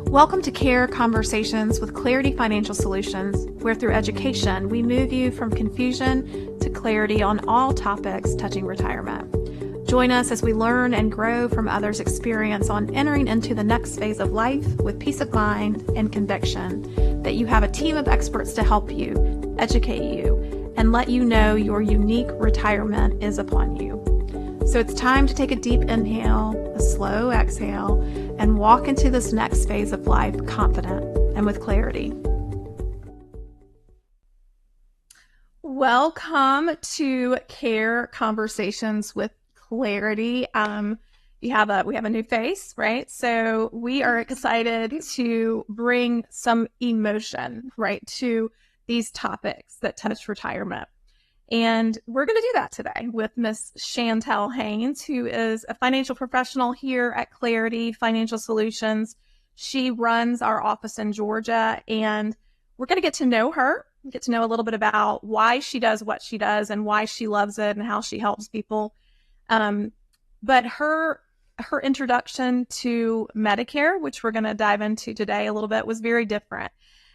Welcome to CARE Conversations with Clarity Financial Solutions, where through education, we move you from confusion to clarity on all topics touching retirement. Join us as we learn and grow from others' experience on entering into the next phase of life with peace of mind and conviction that you have a team of experts to help you, educate you, and let you know your unique retirement is upon you. So it's time to take a deep inhale, a slow exhale, and walk into this next phase of life confident and with clarity. Welcome to CARE Conversations with Clarity. We have a new face, right? So we are excited to bring some emotion, right, to these topics that touch retirement. And we're going to do that today with Miss Shantel Haines, who is a financial professional here at Clarity Financial Solutions. She runs our office in Georgia, and we're going to get to know her, get to know a little bit about why she does what she does and why she loves it and how she helps people. But her introduction to Medicare, which we're going to dive into today a little bit, was very different.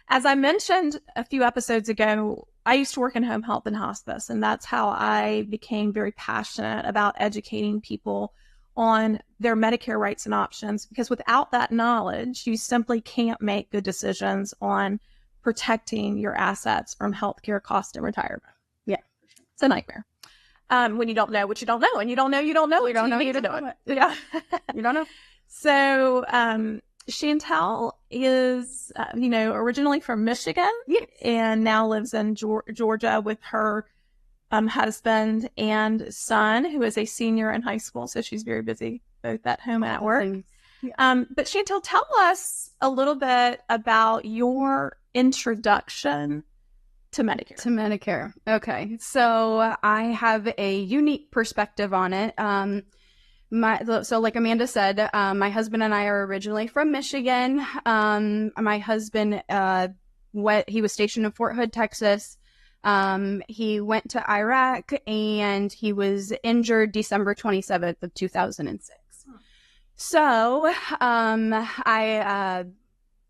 As I mentioned a few episodes ago, I used to work in home health and hospice, and that's how I became very passionate about educating people on their Medicare rights and options, because without that knowledge, you simply can't make good decisions on protecting your assets from healthcare costs in retirement. Yeah, it's a nightmare. When you don't know what you don't know, and you don't know, you don't know, you don't know you to do it. Yeah, you don't know. So, Shantel is, originally from Michigan, yes, and now lives in Georgia with her husband and son, who is a senior in high school. So she's very busy, both at home and at work. Yeah. But Shantel, tell us a little bit about your introduction to Medicare. To Medicare. Okay. So I have a unique perspective on it. So like Amanda said, my husband and I are originally from Michigan. My husband, he was stationed in Fort Hood, Texas. He went to Iraq and he was injured December 27th of 2006. So, a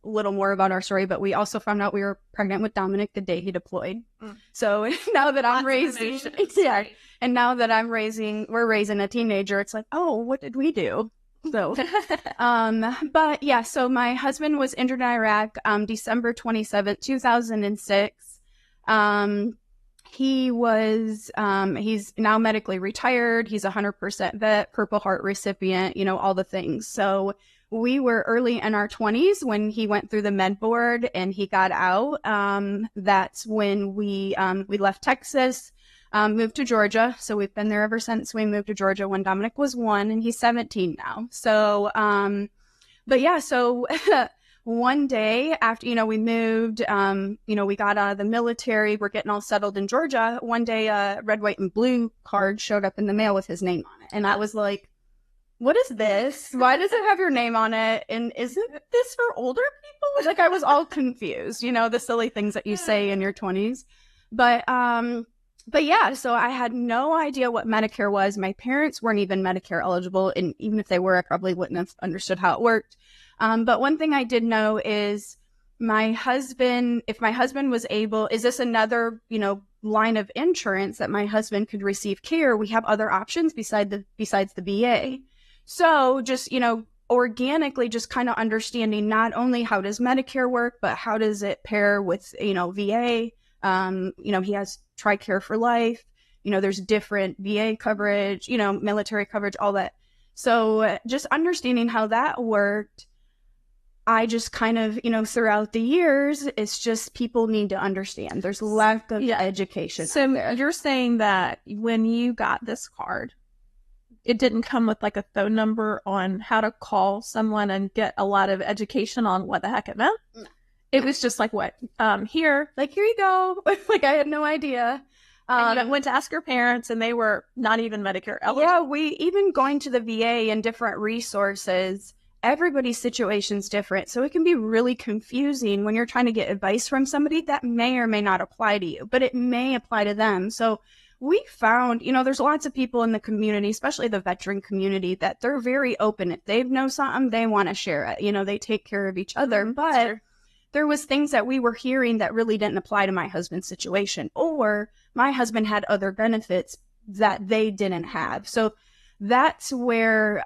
little more about our story, but we also found out we were pregnant with Dominic the day he deployed. So now that I'm raising, and now that we're raising a teenager, it's like, oh, what did we do? So, but yeah, so my husband was injured in Iraq, December 27th, 2006. He's now medically retired. He's 100% vet, Purple Heart recipient, all the things. So we were early in our 20s when he went through the med board and he got out. That's when we left Texas, moved to Georgia. So we've been there ever since we moved to Georgia when Dominic was 1 and he's 17 now. So, but yeah, so one day after, we moved, we got out of the military, we're getting all settled in Georgia. One day, a red, white, and blue card showed up in the mail with his name on it. And I was like, what is this? Why does it have your name on it? And isn't this for older people? Like, I was all confused, the silly things that you say in your 20s. But yeah, so I had no idea what Medicare was. My parents weren't even Medicare eligible. And even if they were, I probably wouldn't have understood how it worked. But one thing I did know is if my husband was able, is this another, line of insurance that my husband could receive care? We have other options besides the VA. So just, organically just kind of understanding not only how does Medicare work, but how does it pair with, VA? He has TRICARE for life. There's different VA coverage, military coverage, all that. So just understanding how that worked, I just kind of, throughout the years, it's just people need to understand. There's lack of education. So you're saying that when you got this card, it didn't come with like a phone number on how to call someone and get a lot of education on what the heck it meant? No. It was just like, what? Here you go. Like, I had no idea. And you went to ask your parents and they were not even Medicare eligible. Yeah, we even going to the VA and different resources, everybody's situation's different. So it can be really confusing when you're trying to get advice from somebody that may or may not apply to you, but it may apply to them. So we found, there's lots of people in the community, especially the veteran community, that they're very open. If they know something, they want to share it. They take care of each other. But Sure. there was things that we were hearing that really didn't apply to my husband's situation, or my husband had other benefits that they didn't have. So that's where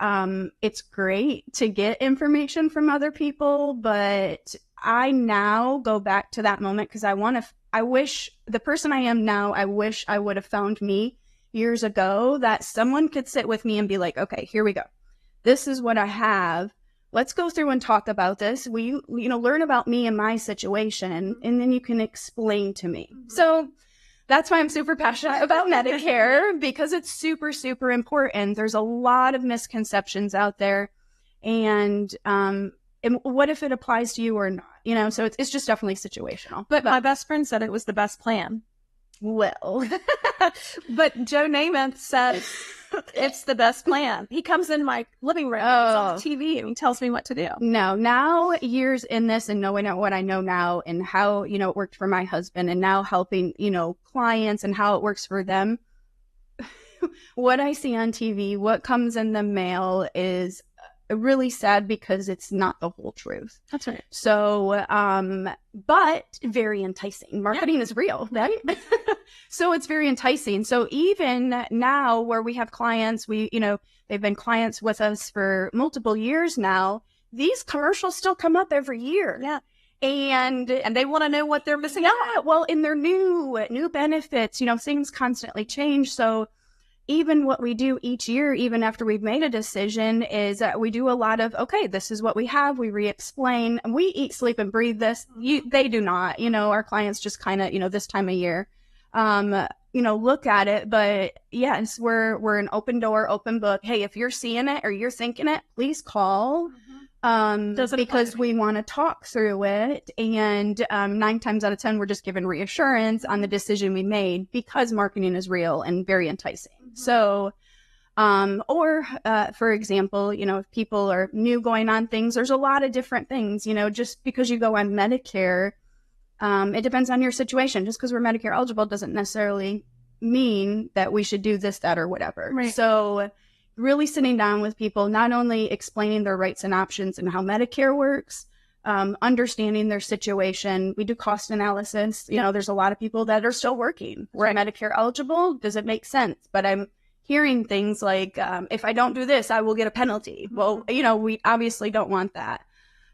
it's great to get information from other people. But I now go back to that moment because I wish the person I am now, I wish I would have found me years ago, that someone could sit with me and be like, okay, here we go. This is what I have. Let's go through and talk about this. We, learn about me and my situation, and then you can explain to me. Mm-hmm. So that's why I'm super passionate about Medicare, because it's super, super important. There's a lot of misconceptions out there. And what if it applies to you or not? So it's just definitely situational. But my best friend said it was the best plan. Well, but Joe Namath says it's the best plan. He comes in my living room, he's on the TV, and he tells me what to do. No, now years in this and knowing what I know now and how, it worked for my husband, and now helping, clients and how it works for them. What I see on TV, what comes in the mail is really sad because it's not the whole truth. That's right. So, but very enticing. Marketing is real, right? So it's very enticing. So even now where we have clients, they've been clients with us for multiple years now, these commercials still come up every year. Yeah. And they want to know what they're missing out. Yeah, well, in their new benefits, things constantly change. So even what we do each year, even after we've made a decision, is that we do a lot of, okay, this is what we have. We re-explain. We eat, sleep, and breathe this. They do not. Our clients just kind of, this time of year, look at it. But yes, we're an open door, open book. Hey, if you're seeing it or you're thinking it, please call. Because we want to talk through it. And 9 times out of 10, we're just given reassurance on the decision we made, because marketing is real and very enticing. Mm-hmm. So, for example, if people are new going on things, there's a lot of different things, just because you go on Medicare, it depends on your situation. Just because we're Medicare eligible doesn't necessarily mean that we should do this, that, or whatever. Right. So really sitting down with people, not only explaining their rights and options and how Medicare works, understanding their situation. We do cost analysis. There's a lot of people that are still working. We're Medicare eligible. Does it make sense? But I'm hearing things like, if I don't do this, I will get a penalty. Well, we obviously don't want that.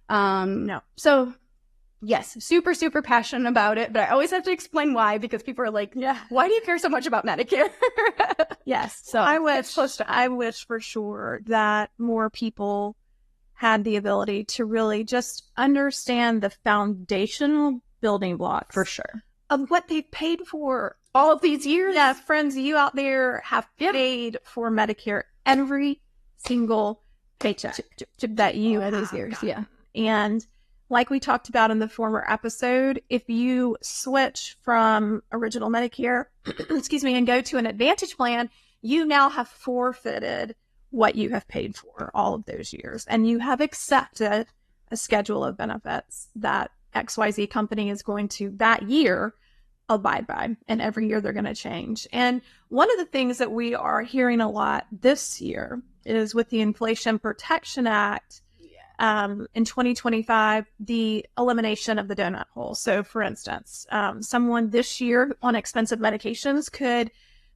No. So yes, super, super passionate about it, but I always have to explain why, because people are like, yeah, why do you care so much about Medicare? Yes. So I wish for sure that more people had the ability to really just understand the foundational building blocks for sure of what they've paid for all of these years. Yeah, friends, you out there have paid for Medicare every single paycheck that you all have these years. gotten. Yeah. And like we talked about in the former episode, if you switch from original Medicare, and go to an Advantage plan, you now have forfeited what you have paid for all of those years. And you have accepted a schedule of benefits that XYZ company is going to that year abide by. And every year they're going to change. And one of the things that we are hearing a lot this year is with the Inflation Protection Act, in 2025, the elimination of the donut hole. So for instance, someone this year on expensive medications could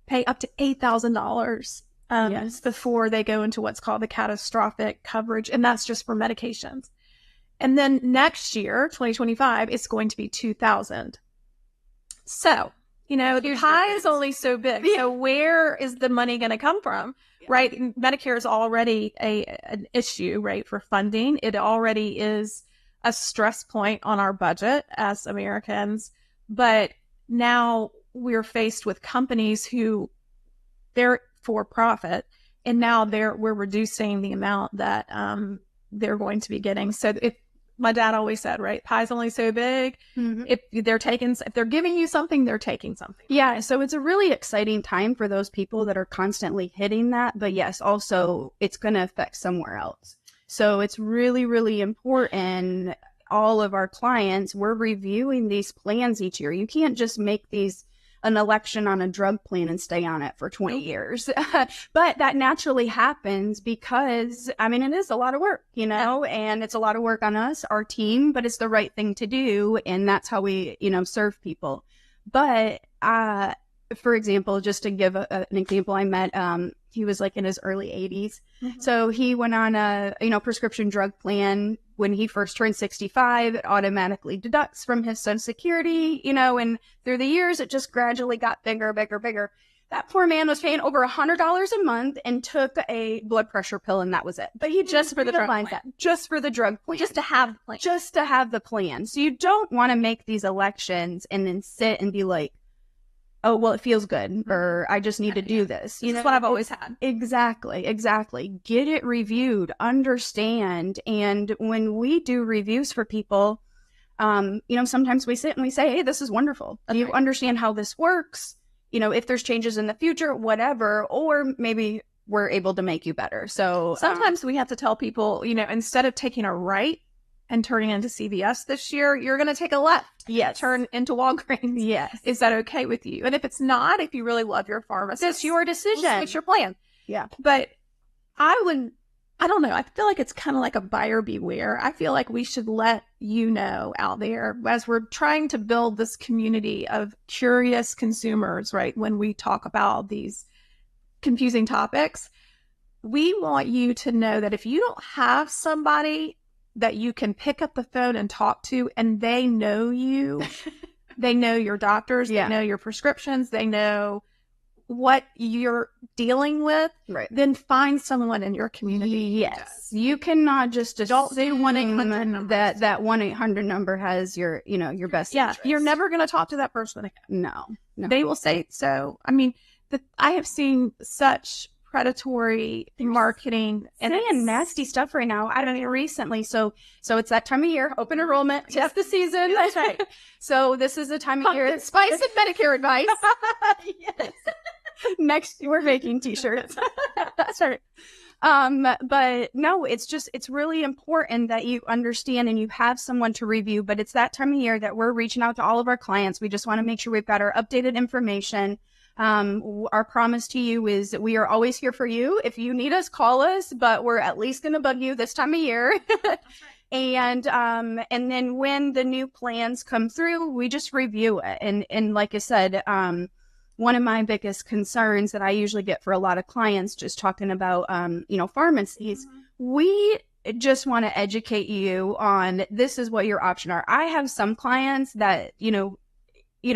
pay up to $8,000 before they go into what's called the catastrophic coverage. And that's just for medications. And then next year, 2025, it's going to be $2,000. So, the pie is only so big. Yeah. So where is the money going to come from? Right. Medicare is already an issue, right, for funding. It already is a stress point on our budget as Americans. But now we're faced with companies who they're for profit. And now we're reducing the amount that they're going to be getting. So if my dad always said, right, pie's only so big. Mm-hmm. If they're giving you something, they're taking something. Yeah. So it's a really exciting time for those people that are constantly hitting that. But yes, also it's going to affect somewhere else. So it's really, really important. All of our clients, we're reviewing these plans each year. You can't just make these an election on a drug plan and stay on it for 20 years. But that naturally happens because, I mean, it is a lot of work, you know, and it's a lot of work on us, our team, but it's the right thing to do. And that's how we, you know, serve people. But, for example, just to give an example, I met, he was like in his early 80s. Mm-hmm. So he went on a, you know, prescription drug plan. When he first turned 65, it automatically deducts from his Social Security, you know, and through the years, it just gradually got bigger, bigger, bigger. That poor man was paying over $100 a month and took a blood pressure pill, and that was it. But he just for the drug plan. Just for the drug plan. Just to have the plan. Just to have the plan. So you don't want to make these elections and then sit and be like, oh, well, it feels good, or I just need to do this. That's what I've always had. Exactly. Get it reviewed, understand. And when we do reviews for people, you know, sometimes we sit and we say, hey, this is wonderful. Do you understand how this works? You know, if there's changes in the future, whatever, or maybe we're able to make you better. So sometimes we have to tell people, you know, instead of taking a right and turning into CVS this year, you're going to take a left. Yes. Turn into Walgreens. Yes. Is that okay with you? And if it's not, if you really love your pharmacist, it's your decision. It's your plan. Yeah. But I don't know. I feel like it's kind of like a buyer beware. I feel like we should let you know out there as we're trying to build this community of curious consumers, right? When we talk about these confusing topics, we want you to know that if you don't have somebody that you can pick up the phone and talk to, and they know you, they know your doctors, they know your prescriptions, they know what you're dealing with, right? Then find someone in your community. Yes. You cannot just don't do 1-800 number. That 1-800 number has your, you know, your best interest. You're never going to talk to that person again. No. They will say so. I mean, I have seen such predatory marketing and nasty stuff right now. I don't know, recently. So it's that time of year, open enrollment, test the season. That's right. So this is the time of year. Spice and Medicare advice. Yes. Next, we're making t-shirts. That's right. But no, it's really important that you understand and you have someone to review, but it's that time of year that we're reaching out to all of our clients. We just want to make sure we've got our updated information. Our promise to you is that we are always here for you. If you need us, call us, but we're at least going to bug you this time of year. And then when the new plans come through, we just review it. And like I said, one of my biggest concerns that I usually get for a lot of clients just talking about, you know, pharmacies, we just want to educate you on this is what your options are. I have some clients that, you know,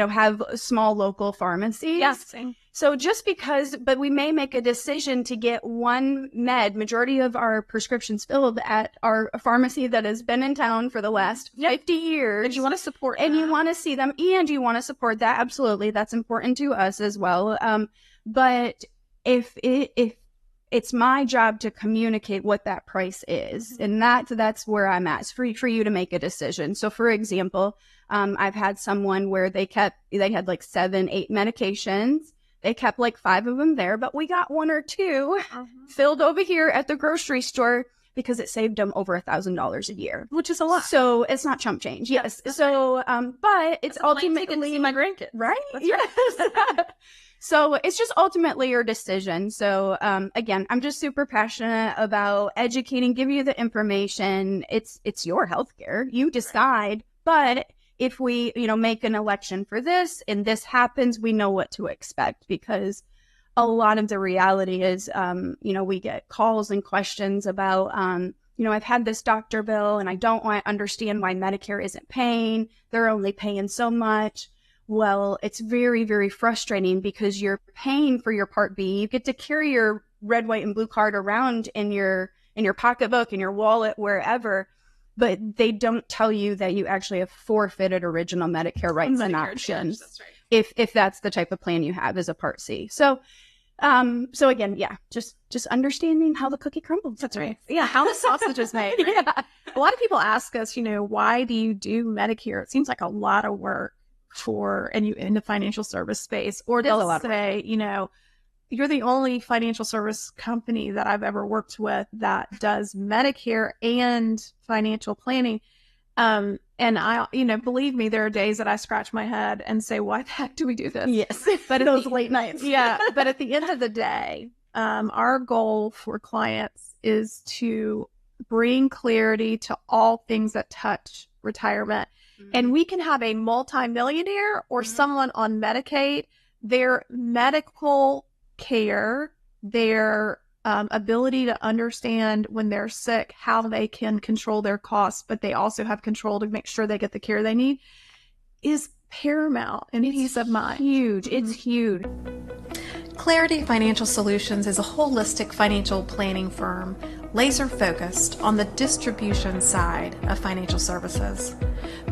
have small local pharmacies. Yes. So just because, but we may make a decision to get one majority of our prescriptions filled at our pharmacy that has been in town for the last 50 years. And you want to support and you want to see them and you want to support that. Absolutely. That's important to us as well. But if it's my job to communicate what that price is, and that's where I'm at. It's for you to make a decision. So for example, I've had someone where they had like 7-8 medications. They kept like 5 of them there, but we got 1 or 2 filled over here at the grocery store because it saved them over $1,000 a year, which is a lot. So it's not chump change. Yes. So, but it's ultimately my grandkids, right? That's yes. Right. So it's just ultimately your decision. So, again, I'm just super passionate about educating, giving you the information. It's your healthcare. You decide, but if we, make an election for this and this happens, we know what to expect, because a lot of the reality is, we get calls and questions about, I've had this doctor bill and I don't understand why Medicare isn't paying. They're only paying so much. Well, it's very, very frustrating because you're paying for your Part B. You get to carry your red, white, and blue card around in your pocketbook, in your wallet, wherever. But they don't tell you that you actually have forfeited original Medicare rights and options. That's right. If that's the type of plan you have as a Part C. So again, just understanding how the cookie crumbles. That's right. Yeah, how the sausage is made. Right? Yeah. A lot of people ask us, why do you do Medicare? It seems like a lot of work in the financial service space, or they'll say, you're the only financial service company that I've ever worked with that does Medicare and financial planning. And I, believe me, there are days that I scratch my head and say, why the heck do we do this? Yes. But those late nights. Yeah. But at the end of the day, our goal for clients is to bring clarity to all things that touch retirement. Mm-hmm. And we can have a multimillionaire or someone on Medicaid, their medical care, their ability to understand when they're sick, how they can control their costs, but they also have control to make sure they get the care they need, is paramount in peace of mind. Huge. It's huge. Clarity Financial Solutions is a holistic financial planning firm laser focused on the distribution side of financial services.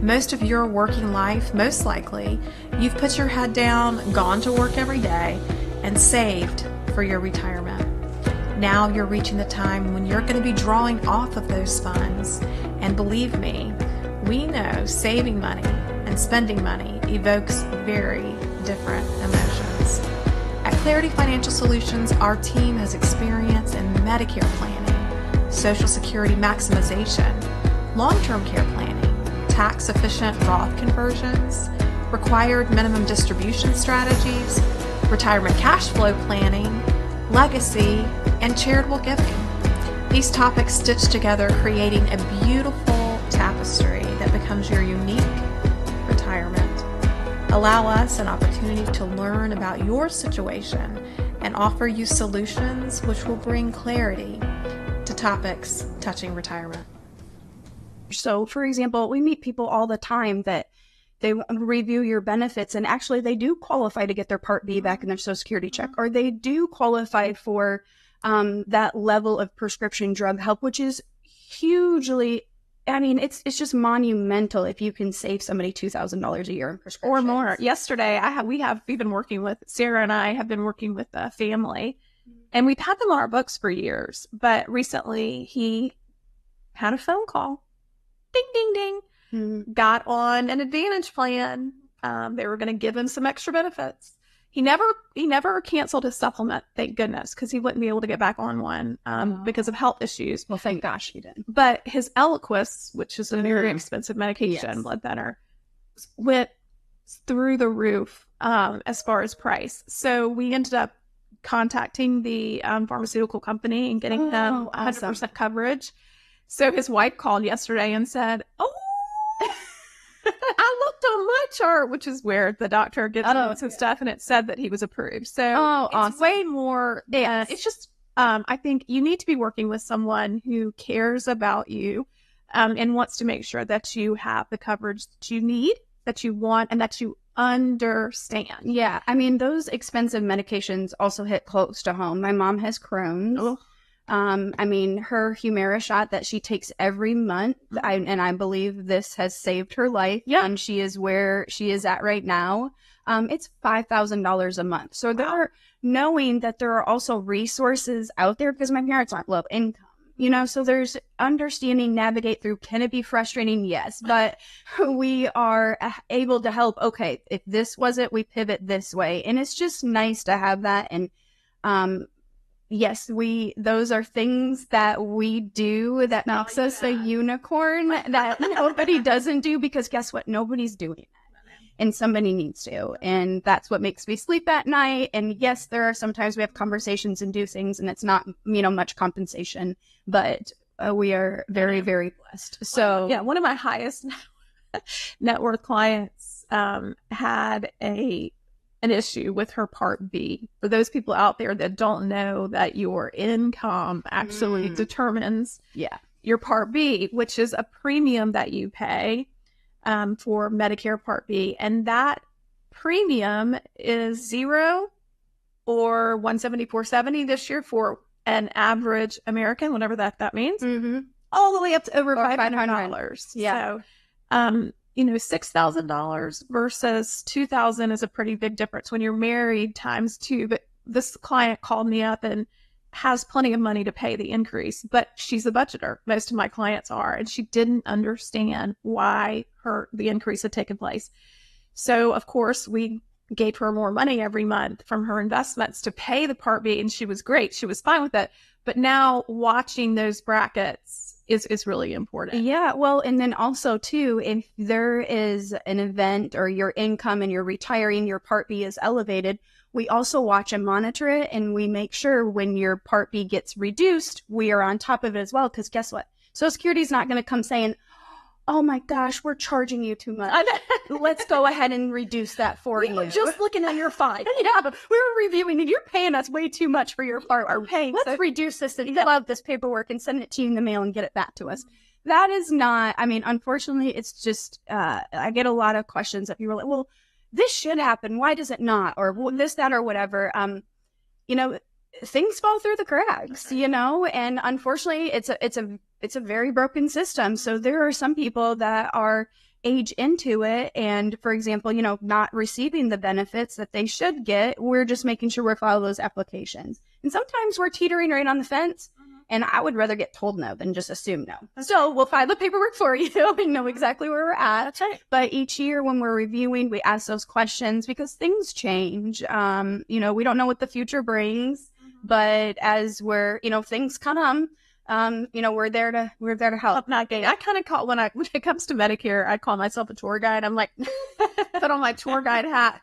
Most of your working life, most likely, you've put your head down, gone to work every day, and saved for your retirement. Now you're reaching the time when you're going to be drawing off of those funds. And believe me, we know saving money and spending money evokes very different emotions. At Clarity Financial Solutions, our team has experience in Medicare planning, Social Security maximization, long-term care planning, tax-efficient Roth conversions, required minimum distribution strategies, retirement cash flow planning, legacy, and charitable giving. These topics stitch together, creating a beautiful tapestry that becomes your unique retirement. Allow us an opportunity to learn about your situation and offer you solutions which will bring clarity to topics touching retirement. So, for example, we meet people all the time that they review your benefits and actually they do qualify to get their Part B back in their Social Security check, or they do qualify for that level of prescription drug help, which is hugely, it's just monumental if you can save somebody $2,000 a year in prescriptions. Or more. Yesterday, we've been working with, Sarah and I have been working with a family, and we've had them on our books for years, but recently he had a phone call. Ding, ding, ding. Mm-hmm. Got on an Advantage plan. They were going to give him some extra benefits. He never canceled his supplement, thank goodness, because he wouldn't be able to get back on one because of health issues. Well, thank gosh he did. But his Eliquis, which is a very expensive medication, blood thinner, went through the roof as far as price. So we ended up contacting the pharmaceutical company and getting them 100% coverage. So his wife called yesterday and said, "Oh, I looked on my chart," which is where the doctor gives notes and stuff, and it said that he was approved. So it's way more. It's just, I think you need to be working with someone who cares about you and wants to make sure that you have the coverage that you need, that you want, and that you understand. Yeah. Those expensive medications also hit close to home. My mom has Crohn's. Oh. Her Humira shot that she takes every month, and I believe this has saved her life. Yeah. And she is where she is at right now. It's $5,000 a month. So they're knowing that there are also resources out there, because my parents aren't low income, so there's understanding, navigate through. Can it be frustrating? Yes. But we are able to help. Okay, if this wasn't, we pivot this way. And it's just nice to have that. And, yes, those are things that we do that makes us a unicorn that nobody doesn't do, because guess what? Nobody's doing it. And somebody needs to. And that's what makes me sleep at night. And yes, there are sometimes we have conversations and do things and it's not, much compensation, but we are very, very blessed. So yeah, one of my highest net worth clients had an issue with her Part B. For those people out there that don't know that your income actually determines your Part B, which is a premium that you pay for Medicare Part B. And that premium is $0 or $174.70 this year for an average American, whatever that means, all the way up to over $500. Yeah. So, $6,000 versus $2,000 is a pretty big difference when you're married times 2. But this client called me up and has plenty of money to pay the increase, but she's a budgeter. Most of my clients are, and she didn't understand why the increase had taken place. So of course we gave her more money every month from her investments to pay the Part B, and she was great. She was fine with it. But now watching those brackets is really important. Yeah, well, and then also too, if there is an event or your income and you're retiring, your Part B is elevated, we also watch and monitor it, and we make sure when your Part B gets reduced, we are on top of it as well. Because guess what? Social Security is not going to come saying, "Oh my gosh, we're charging you too much. Let's go ahead and reduce that for you." Just looking at your file. Yeah, but we were reviewing it. You're paying us way too much for your part. We're paying. Let's reduce this and fill out this paperwork and send it to you in the mail and get it back to us. That is not, I mean, unfortunately, it's just, I get a lot of questions that people are like, well, this should happen. Why does it not? Or this, that, or whatever. You know, things fall through the cracks, you know, and unfortunately it's a very broken system. So there are some people that are age into it. And for example, you know, not receiving the benefits that they should get. We're just making sure we're following those applications. And sometimes we're teetering right on the fence. And I would rather get told no than just assume no. So we'll file the paperwork for you. We know exactly where we're at. That's right. But each year when we're reviewing, we ask those questions because things change. You know, we don't know what the future brings, but as we're, you know, things come, you know, we're there to help. Not gay. I kind of call when it comes to Medicare, I call myself a tour guide. I'm like, put on my tour guide hat.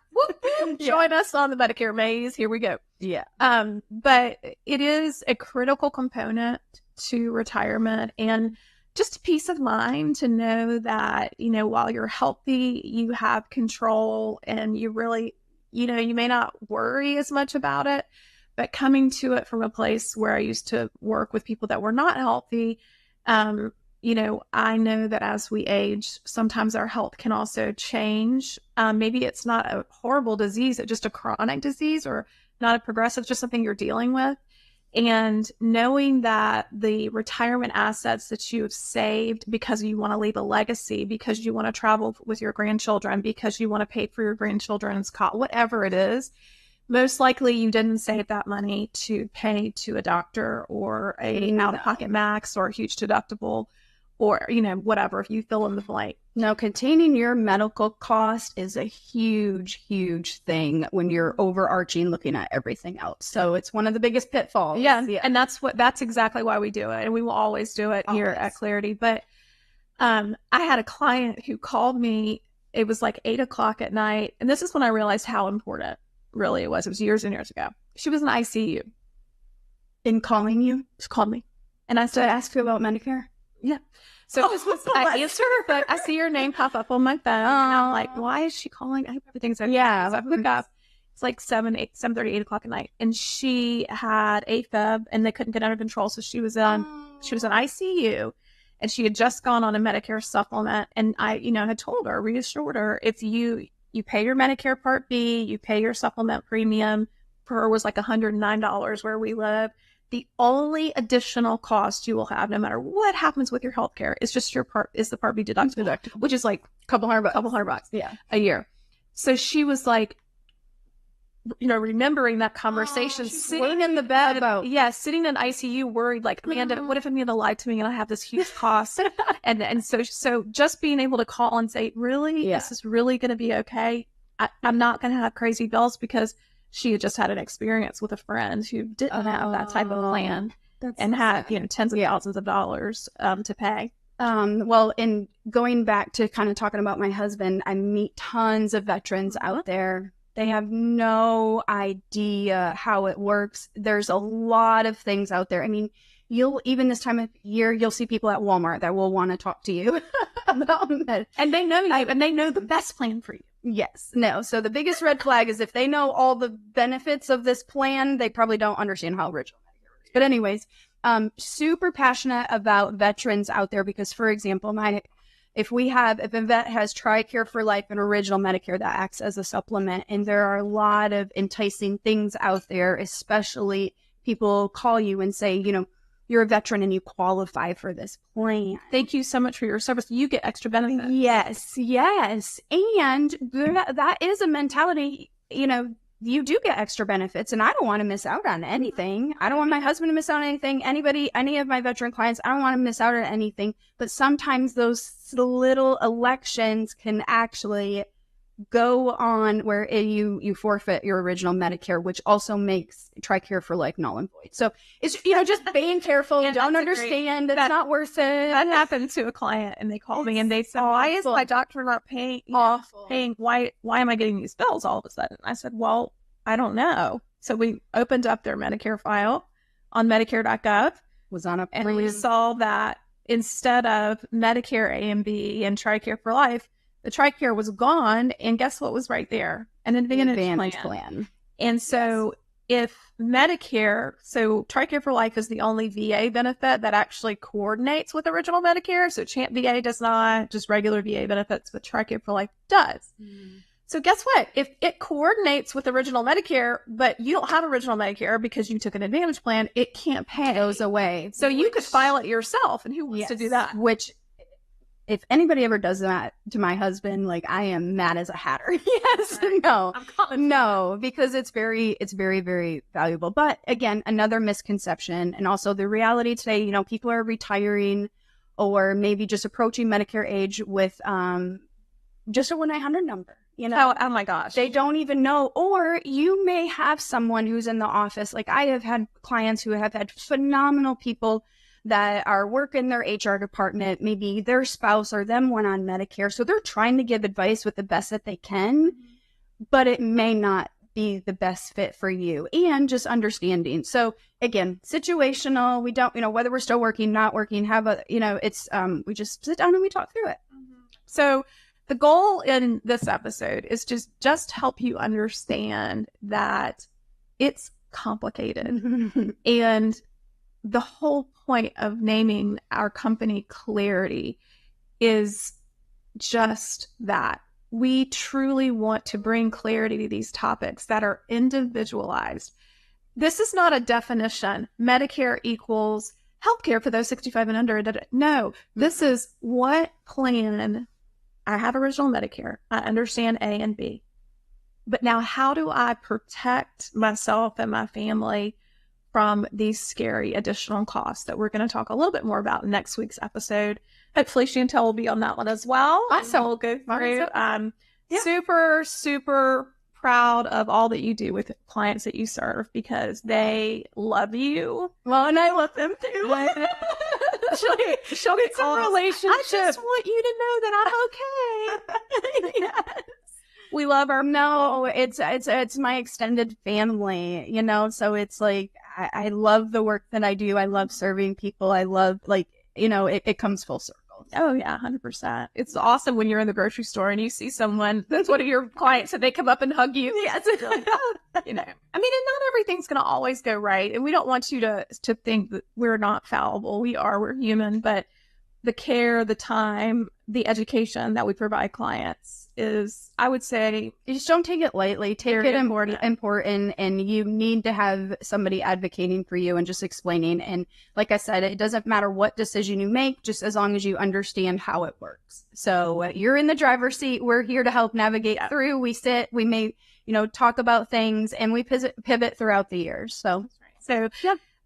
Join us on the Medicare maze. Here we go. Yeah. But it is a critical component to retirement, and just peace of mind to know that, you know, while you're healthy, you have control, and you really, you know, you may not worry as much about it. But coming to it from a place where I used to work with people that were not healthy, you know, I know that as we age, sometimes our health can also change. Maybe it's not a horrible disease, it's just a chronic disease, or not a progressive, just something you're dealing with. And knowing that the retirement assets that you have saved because you want to leave a legacy, because you want to travel with your grandchildren, because you want to pay for your grandchildren's college, whatever it is, most likely you didn't save that money to pay to a doctor or a out-of-pocket max or a huge deductible, or, you know, whatever, if you fill in the blank. No, containing your medical cost is a huge, huge thing when you're overarching looking at everything else. So it's one of the biggest pitfalls. Yeah. And that's exactly why we do it. And we will always do it here at Clarity. But I had a client who called me, it was like 8:00 at night. And this is when I realized how important really it was. It was years and years ago. She was in ICU. In calling you? She called me. And I said, I asked you about Medicare? Yeah. So this was, I answered her, but I see your name pop up on my phone. And I'm like, why is she calling? I hope everything's okay. Yeah. So I pick up. It's like 7:30, 8:00 at night. And she had AFib and they couldn't get under control. So she was in ICU, and she had just gone on a Medicare supplement. And I, you know, had told her, reassured her, if you pay your Medicare Part B, you pay your supplement premium. For her was like $109 where we live. The only additional cost you will have, no matter what happens with your health care, is just the Part B deductible, which is like a couple hundred bucks a year. So she was like, you know, remembering that conversation, sitting in the bed, sitting in ICU, worried, like, Amanda, what if Amanda lied to me and I have this huge cost? and so just being able to call and say, really, this is really going to be okay. I'm not going to have crazy bills, because she had just had an experience with a friend who didn't have that type of plan and had, you know, tens of thousands of dollars to pay. Well, in going back to kind of talking about my husband, I meet tons of veterans out there. They have no idea how it works. There's a lot of things out there. I mean, even this time of year, you'll see people at Walmart that will want to talk to you about it. And they know you, and they know the best plan for you. Yes. No. So the biggest red flag is if they know all the benefits of this plan, they probably don't understand how original Medicare works. But anyways, super passionate about veterans out there, because, for example, if a vet has TRICARE for Life and original Medicare, that acts as a supplement. And there are a lot of enticing things out there, especially people call you and say, you know, you're a veteran and you qualify for this plan. Thank you so much for your service. You get extra benefits. Yes. And that is a mentality, you know, you do get extra benefits, and I don't want to miss out on anything. I don't want my husband to miss out on anything. Any of my veteran clients, I don't want to miss out on anything. But sometimes those little elections can actually go on where you forfeit your original Medicare, which also makes TRICARE for Life null and void. So it's, just being careful. You don't understand. It's not worth it. That happened to a client, and they called me and they said, why is my doctor not paying? Why am I getting these bills all of a sudden? I said, well, I don't know. So we opened up their Medicare file on Medicare.gov. Was on a plan. And we saw that instead of Medicare A and B and TRICARE for Life, the TRICARE was gone, and guess what was right there? An Advantage plan. And so if Medicare, so TRICARE for Life is the only VA benefit that actually coordinates with original Medicare. So CHAMP VA does not, just regular VA benefits, but TRICARE for Life does. So guess what? If it coordinates with original Medicare, but you don't have original Medicare because you took an Advantage plan, it can't pay. It goes away. So you could file it yourself, and who wants to do that? Which, if anybody ever does that to my husband, like, I am mad as a hatter. Yes. No, because it's very, very valuable. But again, another misconception. And also the reality today, people are retiring or maybe just approaching Medicare age with just a 1-800 number. Oh my gosh. They don't even know. Or you may have someone who's in the office. Like, I have had clients who have had phenomenal people that are working their HR department. Maybe their spouse or them went on Medicare. So they're trying to give advice with the best that they can, but it may not be the best fit for you, and just understanding. So again, situational. We don't, whether we're still working, not working, it's, we just sit down and we talk through it. So the goal in this episode is just help you understand that it's complicated. And the whole point of naming our company Clarity is just that. We truly want to bring clarity to these topics that are individualized. This is not a definition. Medicare equals healthcare for those 65 and under. No, this is what plan. I have original Medicare. I understand A and B. But now, how do I protect myself and my family from these scary additional costs that we're going to talk a little bit more about in next week's episode? Hopefully Shantel will be on that one as well. Awesome. We'll go through. Super, super proud of all that you do with clients that you serve, because they love you. Well, and I love them too. She'll get some relationship. I just want you to know that I'm okay. Yes. We love our it's my extended family, so it's like I love the work that I do. I love serving people. I love, it comes full circle. Oh yeah, 100%. It's awesome when you're in the grocery store and you see someone that's one of your clients and they come up and hug you. Yes. Like, and not everything's going to always go right. And we don't want you to think that we're not fallible. We're human, but the care, the time, the education that we provide clients is, I would say, you just don't take it lightly. Take it important, and you need to have somebody advocating for you and just explaining. And like I said, it doesn't matter what decision you make, just as long as you understand how it works. So you're in the driver's seat. We're here to help navigate through. We sit, we may, talk about things, and we pivot throughout the years. So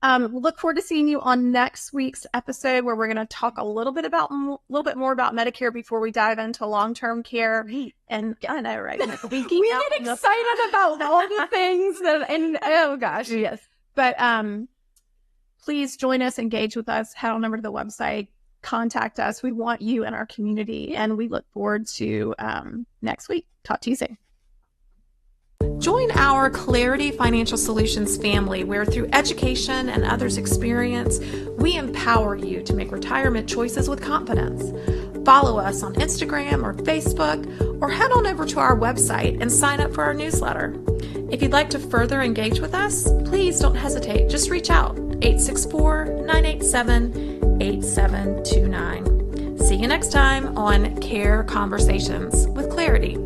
look forward to seeing you on next week's episode, where we're going to talk a little bit more about Medicare before we dive into long-term care. And I know, right? We get excited about all the things and oh gosh, yes. But please join us, engage with us, head on over to the website, contact us. We want you in our community, and we look forward to next week. Talk to you soon. Join our Clarity Financial Solutions family, where through education and others' experience, we empower you to make retirement choices with confidence. Follow us on Instagram or Facebook, or head on over to our website and sign up for our newsletter. If you'd like to further engage with us, please don't hesitate. Just reach out, 864-987-8729. See you next time on Care Conversations with Clarity.